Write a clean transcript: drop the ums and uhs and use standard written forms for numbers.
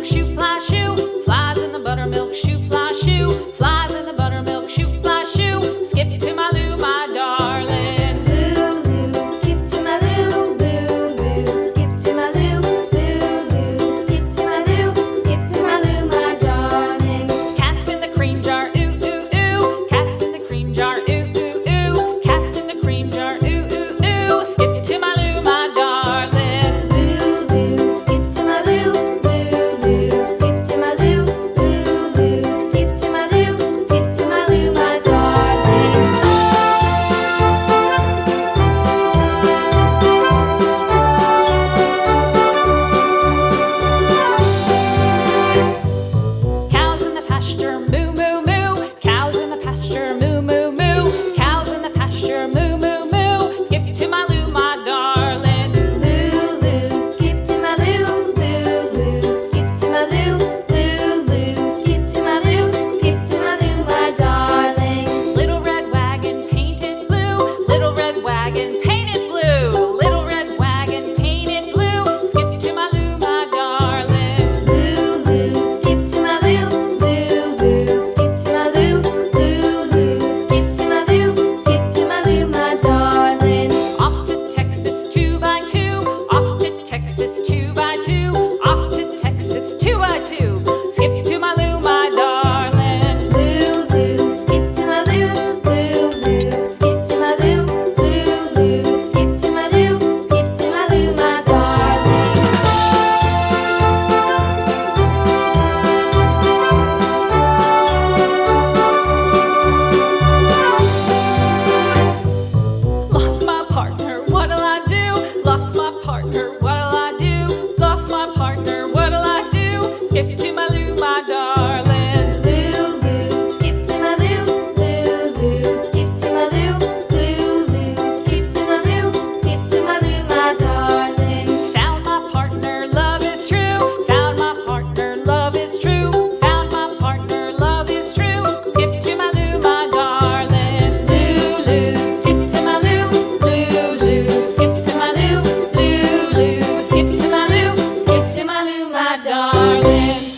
buttermilk shoe, fly shoe. Flies in the buttermilk shoe, fly shoe. Flies in the buttermilk shoe, fly shoe. Skip to my Lou, my darling. Lou, skip to my Lou, Lou, skip to my Lou, Lou, skip to my Lou, skip to my Lou, my darling. Cats in the cream jar, ooh, ooh, ooh. Cats in the cream jar, ooh, ooh, ooh. Cats in the cream jar, ooh, ooh, ooh. Skip to my Lou, my darling. Lou, skip to my Lou, Lou, skip to my Lou, Lou, skip to my Lou, skip to my Lou, my darling. Cows in the pasture, moo, moo, moo. Cows in the pasture, moo, moo, moo. Cows in the pasture, moo, moo, moo. Skip to my Lou, my darling. Lou, skip to my Lou, Lou, skip to my Lou, Lou, skip to my Lou, skip to my Lou, my darling. Little red wagon painted blue. Little red wagon painted blue. Little red wagon painted blue. Skip to my Lou, my darling. Lou, skip to my Lou, Lou, skip to my Lou, Lou, skip to my Lou, skip to my Lou, my darling. Off to Texas 2x2. Off to Texas 2x2. Off to Texas 2x2. Skip to my Lou, my darling. Lou, skip to my Lou, Lou, skip to my Lou, Lou, skip to my Lou, skip to my Lou, my darling. Lost my partner, what'll I do? Lost my partner, what'll I do? Lost my partner, what'll I do? Skip to my Lou, my darling. Lou, skip to my Lou, Lou, skip to my Lou, Lou, skip to my Lou, skip to my Lou, my darling. Found my partner, love is true. Found my partner, love is true. Found my partner, love is true. Skip to my Lou, my darling. Lou, skip to my Lou, Lou, skip to my Lou, Lou, skip to my Lou, skip to my Lou, my darling.